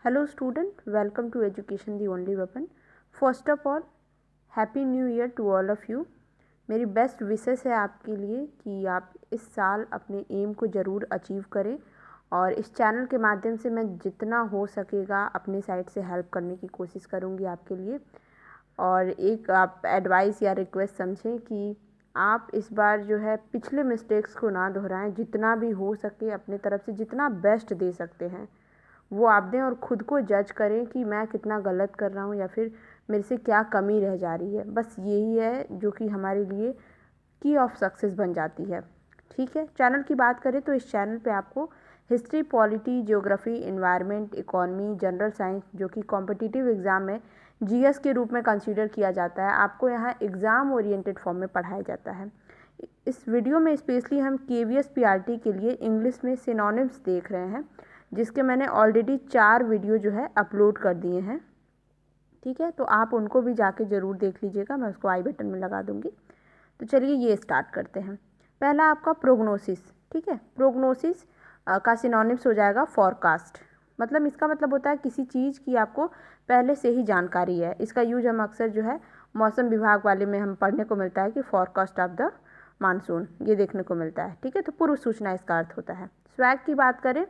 Hello student, welcome to education the only weapon. First of all happy new year to all of you. मेरी best wishes है आपके लिए कि आप इस साल अपने एम को ज़रूर अचीव करें, और इस चैनल के माध्यम से मैं जितना हो सकेगा अपनी साइड से हेल्प करने की कोशिश करूँगी आपके लिए। और एक आप एडवाइस या रिक्वेस्ट समझें कि आप इस बार जो है पिछले मिस्टेक्स को ना दोहराएं, जितना भी हो सके अपने तरफ से जितना बेस्ट दे सकते हैं वो आप दें, और ख़ुद को जज करें कि मैं कितना गलत कर रहा हूँ या फिर मेरे से क्या कमी रह जा रही है। बस यही है जो कि हमारे लिए की ऑफ सक्सेस बन जाती है। ठीक है, चैनल की बात करें तो इस चैनल पे आपको history, polity, geography, environment, economy, general science जो कि कॉम्पिटिटिव एग्ज़ाम में जीएस के रूप में कंसीडर किया जाता है, आपको यहाँ एग्ज़ाम ओरिएंटेड फॉर्म में पढ़ाया जाता है। इस वीडियो में स्पेशली हम केवीएस पीआरटी के लिए इंग्लिश में सिनोनिम्स देख रहे हैं, जिसके मैंने ऑलरेडी 4 वीडियो जो है अपलोड कर दिए हैं। ठीक है, तो आप उनको भी जाके ज़रूर देख लीजिएगा, मैं उसको आई बटन में लगा दूँगी। तो चलिए ये स्टार्ट करते हैं। पहला आपका प्रोग्नोसिस। ठीक है, प्रोग्नोसिस का सिनोनिम्स हो जाएगा फॉरकास्ट। मतलब इसका मतलब होता है किसी चीज़ की आपको पहले से ही जानकारी है। इसका यूज हम अक्सर जो है मौसम विभाग वाले में हम पढ़ने को मिलता है कि फॉरकास्ट ऑफ द मानसून, ये देखने को मिलता है। ठीक है, तो पूर्व सूचना इसका अर्थ होता है। स्वैग की बात करें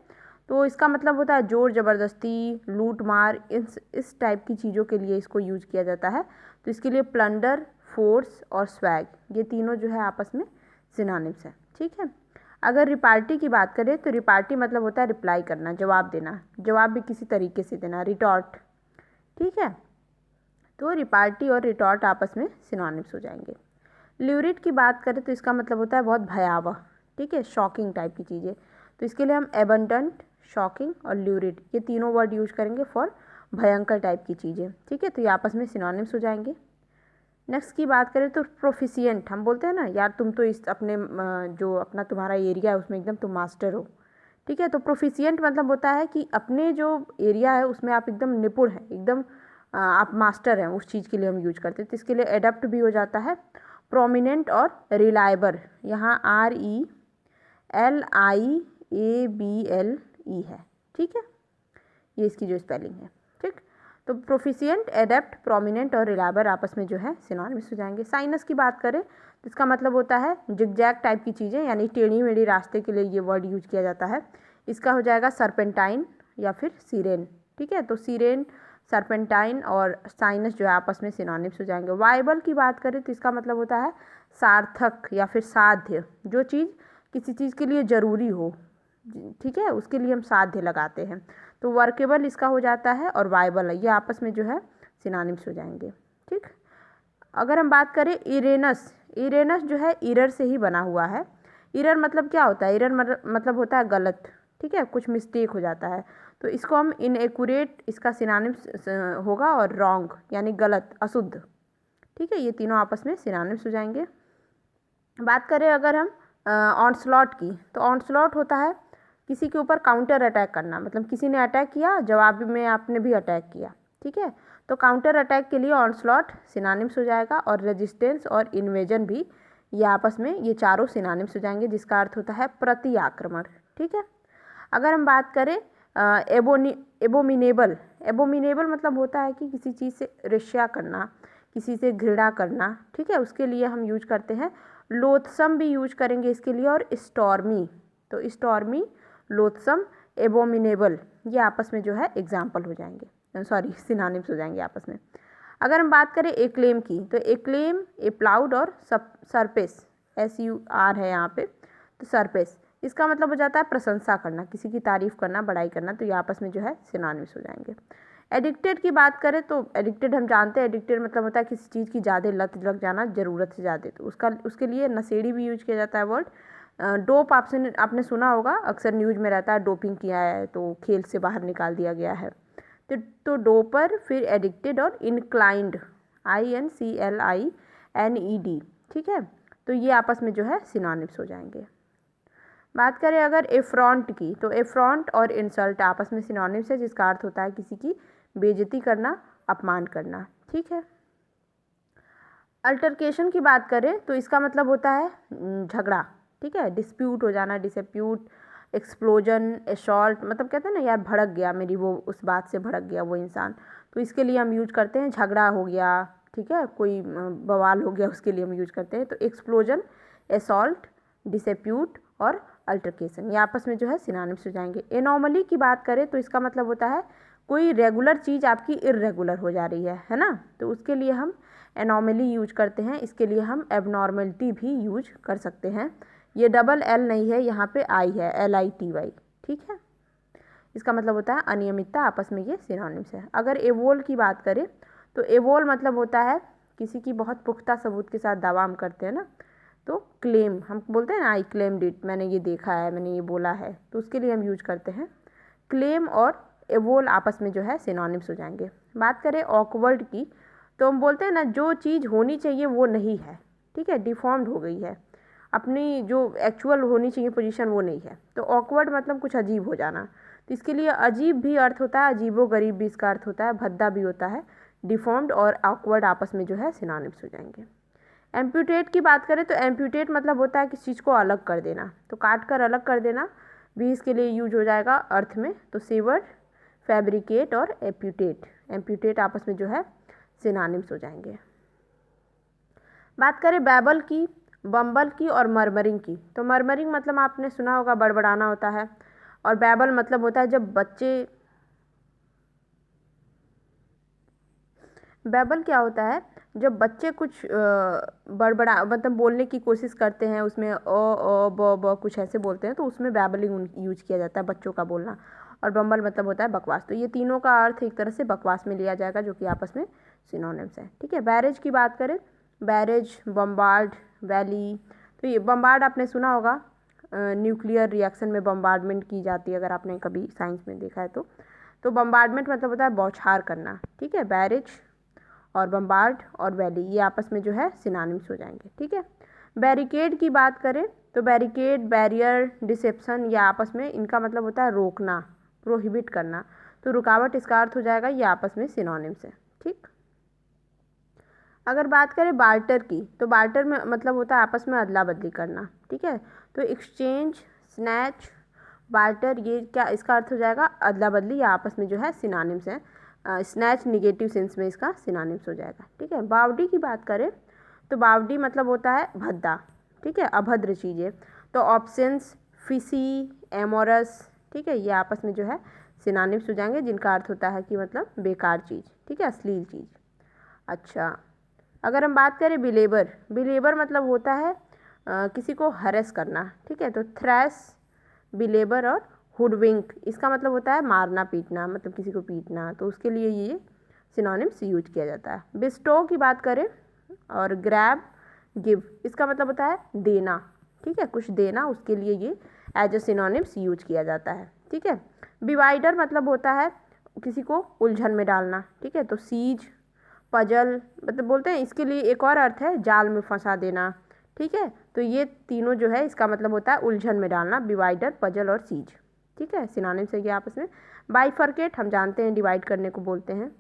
तो इसका मतलब होता है जोर ज़बरदस्ती, लूट मार, इस टाइप की चीज़ों के लिए इसको यूज किया जाता है। तो इसके लिए प्लंडर, फोर्स और स्वैग, ये तीनों जो है आपस में सिनोनिम्स है। ठीक है, अगर रिपार्टी की बात करें तो रिपार्टी मतलब होता है रिप्लाई करना, जवाब देना, जवाब भी किसी तरीके से देना, रिटॉर्ट। ठीक है, तो रिपार्टी और रिटॉर्ट आपस में सिनोनिम्स हो जाएंगे। ल्यूरिड की बात करें तो इसका मतलब होता है बहुत भयावह। ठीक है, शॉकिंग टाइप की चीज़ें। तो इसके लिए हम एबंडेंट, शॉकिंग और ल्यूरिड, ये तीनों वर्ड यूज करेंगे फॉर भयंकर टाइप की चीज़ें। ठीक है, तो ये आपस में सिनोनिम्स हो जाएंगे। नेक्स्ट की बात करें तो प्रोफिशिएंट, हम बोलते हैं ना यार तुम तो इस अपने जो अपना तुम्हारा एरिया है उसमें एकदम तुम मास्टर हो। ठीक है, तो प्रोफिशिएंट मतलब होता है कि अपने जो एरिया है उसमें आप एकदम निपुण हैं, एकदम आप मास्टर हैं, उस चीज़ के लिए हम यूज करते हैं। तो इसके लिए एडप्ट भी हो जाता है। प्रोमिनेंट और रिलायबल, यहाँ RELIABLE है। ठीक है, ये इसकी जो स्पेलिंग है। ठीक, तो प्रोफिशिएंट, एडेप्ट, प्रोमिनेंट और रिलायबल आपस में जो है सिनोनिम्स हो जाएंगे। साइनस की बात करें तो इसका मतलब होता है जिगजैग टाइप की चीज़ें, यानी टेढ़ी मेढ़ी रास्ते के लिए ये वर्ड यूज किया जाता है। इसका हो जाएगा सर्पेंटाइन या फिर सीरेन। ठीक है, तो सीरेन, सर्पेंटाइन और साइनस जो है आपस में सिनोनिम्स हो जाएंगे। वायबल की बात करें तो इसका मतलब होता है सार्थक या फिर साध्य, जो चीज़ किसी चीज़ के लिए ज़रूरी हो। ठीक है, उसके लिए हम साध्य लगाते हैं। तो वर्केबल इसका हो जाता है और वायबल है, ये आपस में जो है सिनोनिम्स हो जाएंगे। ठीक, अगर हम बात करें इरेनस, इरेनस जो है इरर से ही बना हुआ है। इरर मतलब क्या होता है? इरर मतलब होता है गलत। ठीक है, कुछ मिस्टेक हो जाता है, तो इसको हम इनएक्यूरेट, इसका सिनोनिम्स होगा, और रॉन्ग यानी गलत, अशुद्ध। ठीक है, ये तीनों आपस में सिनोनिम्स हो जाएंगे। बात करें अगर हम ऑनस्लॉट की, तो ऑनस्लॉट होता है किसी के ऊपर काउंटर अटैक करना, मतलब किसी ने अटैक किया, जवाब में आपने भी अटैक किया। ठीक है, तो काउंटर अटैक के लिए ऑनस्लॉट सिनोनिम्स हो जाएगा, और रेजिस्टेंस और इन्वेजन भी, ये आपस में ये चारों सिनोनिम्स हो जाएंगे, जिसका अर्थ होता है प्रति आक्रमण। ठीक है, अगर हम बात करें एबोमिनेबल, एबोमिनेबल मतलब होता है कि किसी चीज़ से ईर्ष्या करना, किसी से घृणा करना। ठीक है, उसके लिए हम यूज करते हैं। लोथसम भी यूज करेंगे इसके लिए, और स्टॉर्मी, तो स्टॉर्मी, लोथसम, एबोमिनेबल, ये आपस में जो है एग्जाम्पल हो जाएंगे, सॉरी सिनोनिम्स हो जाएंगे आपस में। अगर हम बात करें एक्लेम की, तो एक्लेम, एप्लाउड और सरपेस, SUR है यहाँ पे, तो सरपेस, इसका मतलब हो जाता है प्रशंसा करना, किसी की तारीफ करना, बड़ाई करना। तो ये आपस में जो है सिनोनिम्स हो जाएंगे। एडिक्टेड की बात करें तो एडिक्टेड हम जानते हैं, एडिक्टेड मतलब होता है किसी चीज़ की ज़्यादा लत लग जाना, ज़रूरत से ज़्यादा, तो उसके लिए नशेड़ी भी यूज किया जाता है वर्ड। डोप आपने सुना होगा, अक्सर न्यूज़ में रहता है डोपिंग किया है तो खेल से बाहर निकाल दिया गया है। तो डोपर, फिर एडिक्टेड और इनक्लाइंड, INCLINED। ठीक है, तो ये आपस में जो है सिनोनिम्स हो जाएंगे। बात करें अगर एफ्रॉन्ट की, तो एफ्रॉन्ट और इंसल्ट आपस में सिनोनिम्स है, जिसका अर्थ होता है किसी की बेइज्जती करना, अपमान करना। ठीक है, अल्टरकेशन की बात करें तो इसका मतलब होता है झगड़ा। ठीक है, डिस्प्यूट हो जाना, डिस्प्यूट, एक्सप्लोजन, असॉल्ट, मतलब कहते हैं ना यार भड़क गया, मेरी वो उस बात से भड़क गया वो इंसान, तो इसके लिए हम यूज करते हैं झगड़ा हो गया, ठीक है, कोई बवाल हो गया, उसके लिए हम यूज करते हैं। तो एक्सप्लोजन, असॉल्ट, डिस्प्यूट और अल्टरकेशन, ये आपस में जो है सिनोनिम्स हो जाएंगे। एनॉमली की बात करें तो इसका मतलब होता है कोई रेगुलर चीज़ आपकी इर्रेगुलर हो जा रही है ना, तो उसके लिए हम एनॉमली यूज करते हैं। इसके लिए हम एबनॉर्मलिटी भी यूज कर सकते हैं। ये डबल एल नहीं है, यहाँ पे आई है, LITY, ठीक है। इसका मतलब होता है अनियमितता, आपस में ये सिनोनिम्स है। अगर एवोल की बात करें तो एवोल मतलब होता है किसी की बहुत पुख्ता सबूत के साथ दावा हम करते हैं ना, तो क्लेम हम बोलते हैं ना, आई क्लेम्ड इट, मैंने ये देखा है, मैंने ये बोला है, तो उसके लिए हम यूज करते हैं। क्लेम और एवोल आपस में जो है सिनोनिम्स हो जाएंगे। बात करें ऑकवर्ड की तो हम बोलते हैं ना जो चीज़ होनी चाहिए वो नहीं है, ठीक है, डिफॉर्म्ड हो गई है, अपनी जो एक्चुअल होनी चाहिए पोजीशन वो नहीं है, तो ऑकवर्ड मतलब कुछ अजीब हो जाना। तो इसके लिए अजीब भी अर्थ होता है, अजीबो गरीब भी इसका अर्थ होता है, भद्दा भी होता है। डिफॉर्म्ड और ऑकवर्ड आपस में जो है सिनोनिम्स हो जाएंगे। एम्प्यूटेट की बात करें तो एम्प्यूटेट मतलब होता है किसी चीज़ को अलग कर देना, तो काट कर अलग कर देना भी इसके लिए यूज हो जाएगा अर्थ में। तो सेवर, फैब्रिकेट और एम्प्यूटेट, एम्प्यूटेट आपस में जो है सिनोनिम्स हो जाएंगे। बात करें बैबल की, बम्बल की और मरमरिंग की, तो मरमरिंग मतलब आपने सुना होगा बड़बड़ाना होता है, और बैबल मतलब होता है जब बच्चे, बैबल क्या होता है जब बच्चे कुछ बड़बड़ा मतलब बोलने की कोशिश करते हैं, उसमें ब कुछ ऐसे बोलते हैं, तो उसमें बैबलिंग यूज किया जाता है, बच्चों का बोलना। और बम्बल मतलब होता है बकवास। तो ये तीनों का अर्थ एक तरह से बकवास में लिया जाएगा, जो कि आपस में सिनोनिम्स है, ठीक है। बैरेज की बात करें, बैरेज, बम्बार्ड, वैली, तो ये बम्बार्ड आपने सुना होगा, न्यूक्लियर रिएक्शन में बम्बार्डमेंट की जाती है, अगर आपने कभी साइंस में देखा है तो बम्बार्डमेंट मतलब होता है बौछार करना, ठीक है। बैरेज और बम्बार्ड और वैली ये आपस में जो है सिनोनिम्स हो जाएंगे, ठीक है। बैरिकेड की बात करें तो बैरिकेड, बैरियर, डिसेप्शन, ये आपस में इनका मतलब होता है रोकना, प्रोहिबिट करना, तो रुकावट इसका अर्थ हो जाएगा, ये आपस में सिनोनिम्स है, ठीक। अगर बात करें बार्टर की तो बार्टर में मतलब होता है आपस में अदला बदली करना, ठीक है। तो एक्सचेंज, स्नैच, बार्टर, ये क्या इसका अर्थ हो जाएगा अदला बदली, या आपस में जो है सिनोनिम्स है। स्नैच निगेटिव सेंस में इसका सिनोनिम्स हो जाएगा, ठीक है। बावडी की बात करें तो बावडी मतलब होता है भद्दा, ठीक है, अभद्र चीज़ें, तो ऑप्शंस, फिशी, एमोरस, ठीक है, ये आपस में जो है सिनोनिम्स हो जाएंगे, जिनका अर्थ होता है कि मतलब बेकार चीज़, ठीक है, अश्लील चीज़। अच्छा, अगर हम बात करें बिलेबर, बिलेबर मतलब होता है किसी को हरेस करना, ठीक है, तो थ्रैश, बिलेबर और हुडविंक, इसका मतलब होता है मारना पीटना, मतलब किसी को पीटना, तो उसके लिए ये सिनोनिम्स यूज किया जाता है। बिस्टो की बात करें और ग्रैब, गिव, इसका मतलब होता है देना, ठीक है, कुछ देना, उसके लिए ये एज ए सिनोनिम्स यूज किया जाता है, ठीक है। डिवाइडर मतलब होता है किसी को उलझन में डालना, ठीक है, तो सीज, पजल, मतलब बोलते हैं इसके लिए एक और अर्थ है जाल में फंसा देना, ठीक है। तो ये तीनों जो है इसका मतलब होता है उलझन में डालना, डिवाइडर, पजल और सीज, ठीक है, सिनोनिम्स है ये आपस में। बाइफरकेट हम जानते हैं डिवाइड करने को बोलते हैं,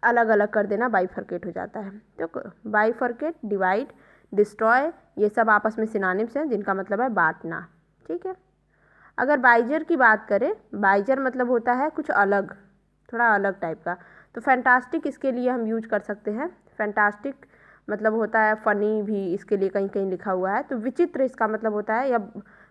अलग अलग कर देना बाइफरकेट हो जाता है, तो बाइफरकेट, डिवाइड, डिस्ट्रॉय, ये सब आपस में सिनोनिम्स हैं, जिनका मतलब है बांटना, ठीक है। अगर बाइजर की बात करें, बाइजर मतलब होता है कुछ अलग, थोड़ा अलग टाइप का, तो फैंटास्टिक इसके लिए हम यूज कर सकते हैं। फैंटास्टिक मतलब होता है फनी भी, इसके लिए कहीं कहीं लिखा हुआ है। तो विचित्र इसका मतलब होता है, या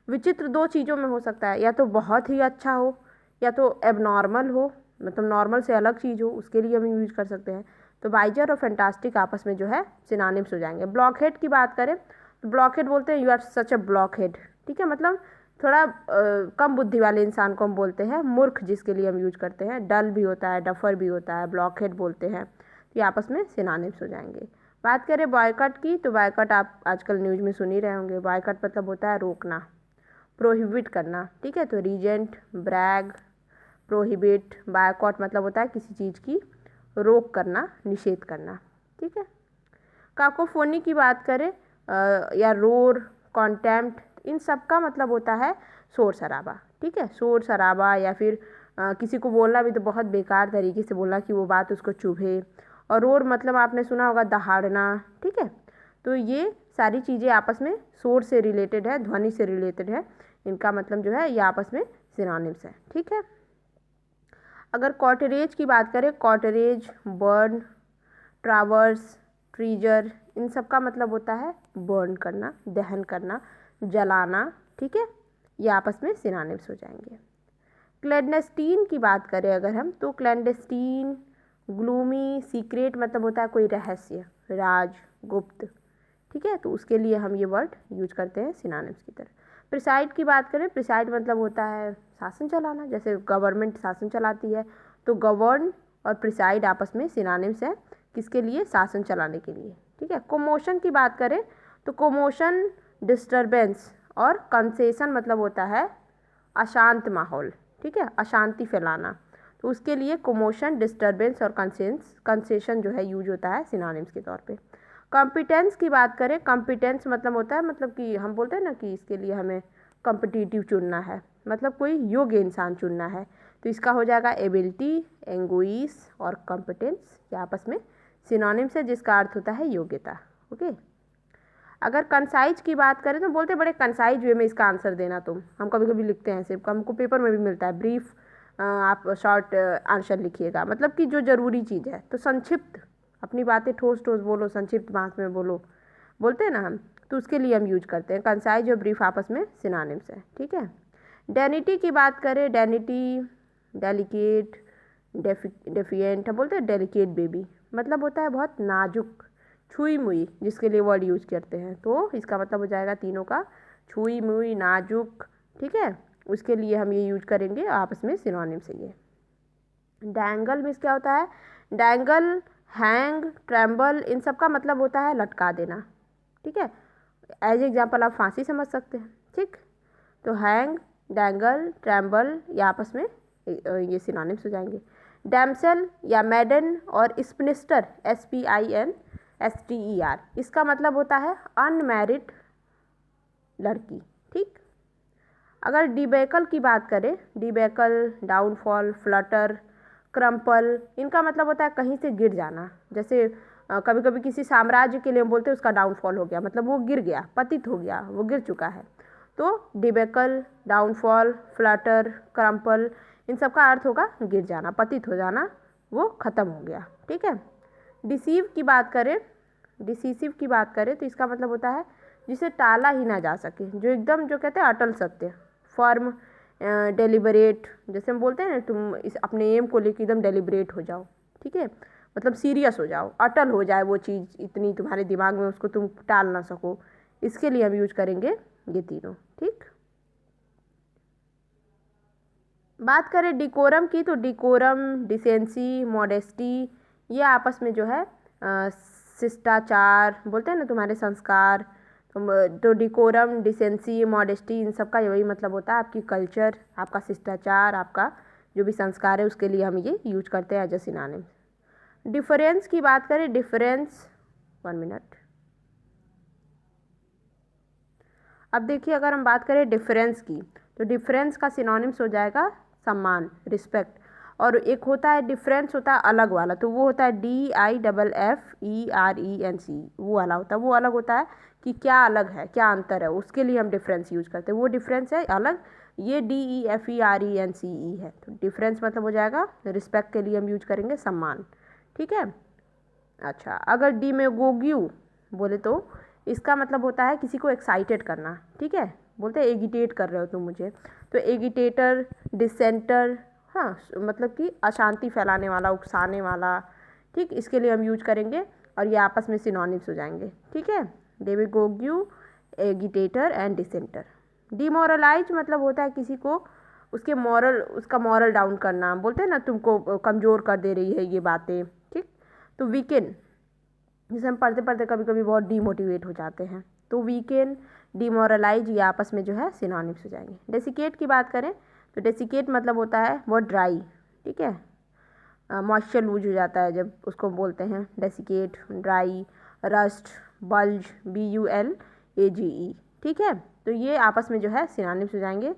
विचित्र दो चीज़ों में हो सकता है, या तो बहुत ही अच्छा हो या तो एबनॉर्मल हो, मतलब नॉर्मल से अलग चीज़ हो, उसके लिए हम यूज कर सकते हैं। तो बाइजर और फैंटास्टिक आपस में जो है सिनोनिम्स हो जाएंगे। ब्लॉकहेड की बात करें तो ब्लॉकहेड बोलते हैं यू आर सच अ ब्लॉकहेड, ठीक है, मतलब थोड़ा कम बुद्धि वाले इंसान को हम बोलते हैं मूर्ख, जिसके लिए हम यूज करते हैं। डल भी होता है, डफर भी होता है, ब्लॉकहेड बोलते हैं, तो ये आपस में सिनोनिम्स हो जाएंगे। बात करें बॉयकट की तो बॉयकट आप आजकल न्यूज़ में सुन ही रहे होंगे। बॉयकट मतलब होता है रोकना, प्रोहिबिट करना, ठीक है, तो रीजेंट, ब्रैग, प्रोहिबिट, बायकॉट मतलब होता है किसी चीज़ की रोक करना, निषेध करना, ठीक है। काकोफोनी की बात करें या रोर, कॉन्टेम्प्ट, इन सब का मतलब होता है शोर शराबा, ठीक है, शोर शराबा, या फिर किसी को बोलना भी तो बहुत बेकार तरीके से बोलना कि वो बात उसको चुभे। और रोर मतलब आपने सुना होगा दहाड़ना, ठीक है। तो ये सारी चीज़ें आपस में शोर से रिलेटेड है, ध्वनि से रिलेटेड है, इनका मतलब जो है ये आपस में सिनोनिम्स है। ठीक है। अगर कॉटरेज की बात करें, कॉटरेज, बर्न, ट्रावर्स, ट्रीजर, इन सब का मतलब होता है बर्न करना, दहन करना, जलाना। ठीक है, ये आपस में सिनोनिम्स हो जाएंगे। क्लैंडस्टीन की बात करें अगर हम, तो क्लैंडस्टीन, ग्लूमी, सीक्रेट मतलब होता है कोई रहस्य, राज, गुप्त। ठीक है, तो उसके लिए हम ये वर्ड यूज करते हैं सिनोनिम्स की तरह। प्रिसाइड की बात करें, प्रिसाइड मतलब होता है शासन चलाना, जैसे गवर्नमेंट शासन चलाती है, तो गवर्न और प्रिसाइड आपस में सिनोनिम्स है, किसके लिए? शासन चलाने के लिए। ठीक है। कोमोशन की बात करें तो कोमोशन डिस्टर्बेंस और कंसेशन मतलब होता है अशांत माहौल। ठीक है, अशांति फैलाना, तो उसके लिए कोमोशन, डिस्टर्बेंस और कंसेशन जो है यूज होता है सिनोनिम्स के तौर पे। कॉम्पिटेंस की बात करें, कॉम्पिटेंस मतलब होता है, मतलब कि हम बोलते हैं ना कि इसके लिए हमें कॉम्पिटिटिव चुनना है, मतलब कोई योग्य इंसान चुनना है, तो इसका हो जाएगा एबिलिटी, एंगुइस और कॉम्पिटेंस, ये आपस में सिनोनिम्स है जिसका अर्थ होता है योग्यता। ओके। अगर कंसाइज की बात करें तो बोलते हैं बड़े कंसाइज वे में इसका आंसर देना तुम, हम कभी कभी लिखते हैं सिर्फ, हमको पेपर में भी मिलता है ब्रीफ, आप शॉर्ट आंसर लिखिएगा, मतलब कि जो ज़रूरी चीज़ है, तो संक्षिप्त, अपनी बातें ठोस ठोस बोलो, संक्षिप्त भाषा में बोलो, बोलते हैं ना हम, तो उसके लिए हम यूज करते हैं। कंसाइज और ब्रीफ आपस में सिनोनिम्स है। ठीक है। डेनिटी की बात करें, डेनिटी, डेलिकेट, डेफिएंट, हम बोलते हैं डेलिकेट बेबी, मतलब होता है बहुत नाजुक, छुई मुई, जिसके लिए वर्ड यूज करते हैं, तो इसका मतलब हो जाएगा तीनों का, छुई मुई, नाजुक। ठीक है, उसके लिए हम ये यूज करेंगे, आपस में सिनोनिम्स है ये। डैंगल मीन्स क्या होता है? डैंगल, हैंग, ट्रैम्बल, इन सब का मतलब होता है लटका देना। ठीक है, एज एग्जाम्पल आप फांसी समझ सकते हैं। ठीक, तो हैंग, डैंगल, ट्रैम्बल, ये आपस में ये सिनोनिम्स हो जाएंगे। डैमसेल या मैडन और स्पिनिस्टर, SPINSTER, इसका मतलब होता है अनमैरिड लड़की। ठीक। अगर डिबेकल की बात करें, डिबेकल, डाउनफॉल, फ्लटर, क्रम्पल, इनका मतलब होता है कहीं से गिर जाना, जैसे कभी कभी किसी साम्राज्य के लिए हम बोलते हैं उसका डाउनफॉल हो गया, मतलब वो गिर गया, पतित हो गया, वो गिर चुका है, तो डिबेकल, डाउनफॉल, फ्लटर, क्रम्पल, इन सब का अर्थ होगा गिर जाना, पतित हो जाना, वो ख़त्म हो गया। ठीक है। डिसीव की बात करें, डिसीसिव की बात करें तो इसका मतलब होता है जिसे टाला ही ना जा सके, जो एकदम, जो कहते हैं अटल सत्य, फर्म, डेलिबरेट, जैसे हम बोलते हैं ना तुम इस अपने एम को लेकर एकदम डेलिबरेट हो जाओ। ठीक है, मतलब सीरियस हो जाओ, अटल हो जाए वो चीज़ इतनी तुम्हारे दिमाग में, उसको तुम टाल ना सको, इसके लिए हम यूज करेंगे ये तीनों। ठीक। बात करें डिकोरम की, तो डिकोरम, डिसेंसी, मॉडेस्टी, ये आपस में जो है शिष्टाचार, बोलते हैं ना तुम्हारे संस्कार, तो डिकोरम, डिसेंसी, मॉडेस्टी, इन सब का यही मतलब होता है आपकी कल्चर, आपका शिष्टाचार, आपका जो भी संस्कार है, उसके लिए हम ये यूज करते हैं एज अ सिनोनिम। डिफरेंस की बात करें, डिफरेंस, 1 मिनट। अब देखिए, अगर हम बात करें डिफरेंस की, तो डिफरेंस का सिनोनिम्स हो जाएगा सम्मान, रिस्पेक्ट, और एक होता है डिफरेंस, होता है अलग वाला, तो वो होता है DIFFERENC, वो वाला होता है, वो अलग होता है कि क्या अलग है, क्या अंतर है, उसके लिए हम डिफरेंस यूज करते हैं, वो डिफरेंस है अलग, ये DEFERENCE है, तो डिफरेंस मतलब हो जाएगा रिस्पेक्ट के लिए हम यूज करेंगे सम्मान। ठीक है। अच्छा, अगर डिमेगोग्यू बोले तो इसका मतलब होता है किसी को एक्साइटेड करना। ठीक है, बोलते हैं एगिटेट कर रहे हो तुम मुझे, तो एगिटेटर, डिसेंटर, हाँ, मतलब कि अशांति फैलाने वाला, उकसाने वाला। ठीक, इसके लिए हम यूज करेंगे और ये आपस में सिनोनिम्स हो जाएंगे। ठीक है, डेमेगोग्यू, एगिटेटर एंड डिसेंटर। डिमोरलाइज मतलब होता है किसी को उसके मॉरल, उसका मॉरल डाउन करना, बोलते हैं ना तुमको कमज़ोर कर दे रही है ये बातें। ठीक, तो वीकेंड, जिसे हम पढ़ते पढ़ते कभी कभी बहुत डीमोटिवेट हो जाते हैं, तो वीकेंड, डिमोरलाइज, ये आपस में जो है सिनोनिम्स हो जाएंगे। डेसिकेट की बात करें तो डेसिकेट मतलब होता है बहुत ड्राई। ठीक है, मॉइस्चर लूज हो जाता है जब उसको बोलते हैं desiccate, dry, rust, bulge, BULAGE। ठीक है, तो ये आपस में जो है सिनोनिम्स हो जाएंगे,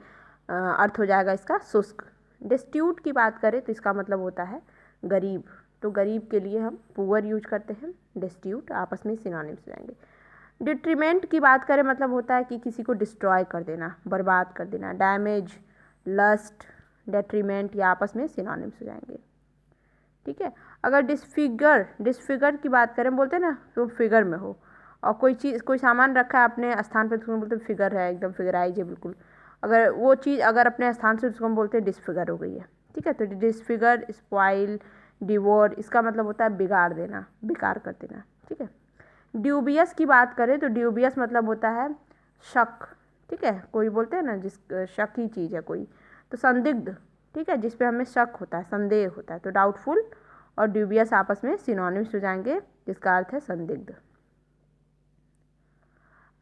अर्थ हो जाएगा इसका शुष्क। डिस्ट्यूट की बात करें तो इसका मतलब होता है गरीब, तो गरीब के लिए हम पुअर यूज करते हैं, डिस्ट्यूट, आपस में सिनोनिम्स हो जाएंगे। डिट्रीमेंट की बात करें मतलब होता है कि किसी को डिस्ट्रॉय कर देना, बर्बाद कर देना। डैमेज, लस्ट, डेट्रीमेंट ये आपस में सिनोनिम्स हो जाएंगे। ठीक है। अगर डिस्फिगर की बात करें, बोलते हैं ना तो फिगर में हो, और कोई चीज़, कोई सामान रखा है अपने स्थान पर तो उसको बोलते हैं फिगर है, एकदम फिगराइज है बिल्कुल। अगर वो चीज़ अगर अपने स्थान से, उसको हम बोलते हैं डिस्फिगर हो गई है। ठीक है। तो डिस्फिगर, स्पॉइल, डिवोर, इसका मतलब होता है बिगाड़ देना, बेकार कर देना। ठीक है। ड्यूबियस की बात करें तो ड्यूबियस मतलब होता है शक। ठीक है। कोई बोलते हैं ना जिस शक ही चीज़ है कोई, तो संदिग्ध। ठीक है। जिस पे हमें शक होता है, संदेह होता है। तो डाउटफुल और ड्यूबियस आपस में सिनोनिम्स हो जाएंगे, जिसका अर्थ है संदिग्ध।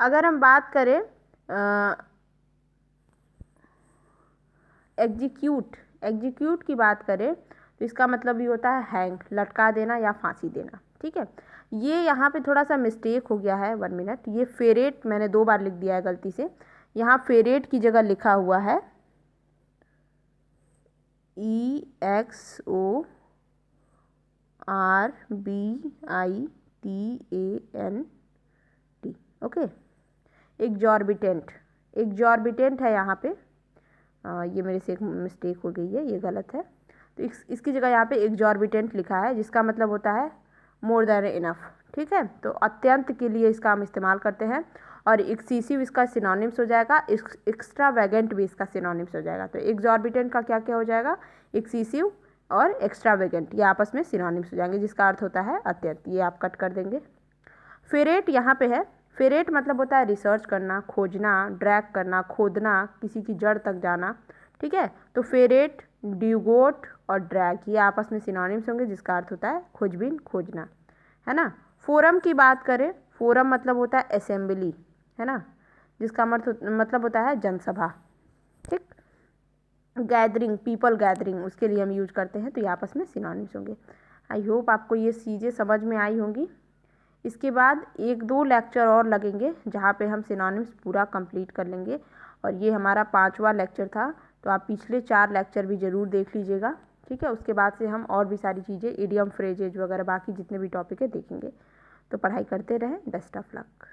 अगर हम बात करें एग्जीक्यूट की बात करें तो इसका मतलब ये होता है हैंग, लटका देना या फांसी देना। ठीक है। ये यहाँ पे थोड़ा सा मिस्टेक हो गया है, 1 मिनट। ये फेरेट मैंने 2 बार लिख दिया है गलती से। यहाँ फेरेट की जगह लिखा हुआ है EXORBITANT। ओके। एग्जॉर्बिटेंट है यहाँ पे। ये मेरे से एक मिस्टेक हो गई है, ये गलत है। तो इसकी जगह यहाँ पे एग्जॉर्बिटेंट लिखा है, जिसका मतलब होता है मोर देन इनफ। ठीक है। तो अत्यंत के लिए इसका हम इस्तेमाल करते हैं। और एक्सीसिव इसका सिनोनिम्स हो जाएगा, एक्स्ट्रावेगेंट भी इसका सिनोनिम्स हो जाएगा। तो एग्जॉर्बिटेंट का क्या क्या हो जाएगा, एक्सीसिव और एक्स्ट्रावेगेंट, ये आपस में सिनोनिम्स हो जाएंगे, जिसका अर्थ होता है अत्यंत। ये आप कट कर देंगे। फेरेट यहाँ पे है। फेरेट मतलब होता है रिसर्च करना, खोजना, ड्रैग करना, खोदना, किसी की जड़ तक जाना। ठीक है। तो फेरेट, ड्यूगोट और ड्रैग ये आपस में सिनोनिम्स होंगे, जिसका अर्थ होता है खोजबीन, खोजना, है ना। फोरम की बात करें, फोरम मतलब होता है असेंबली, है ना, जिसका मतलब होता है जनसभा। ठीक। गैदरिंग, पीपल गैदरिंग, उसके लिए हम यूज करते हैं। तो ये आपस में सिनोनिम्स होंगे। आई होप आपको ये चीज़ें समझ में आई होंगी। इसके बाद 1-2 लेक्चर और लगेंगे, जहाँ पे हम सिनोनिम्स पूरा कंप्लीट कर लेंगे। और ये हमारा 5वां लेक्चर था, तो आप पिछले 4 लेक्चर भी ज़रूर देख लीजिएगा। ठीक है। उसके बाद से हम और भी सारी चीज़ें, इडियम, फ्रेजेज वगैरह, बाकी जितने भी टॉपिक है देखेंगे। तो पढ़ाई करते रहें। Best of luck.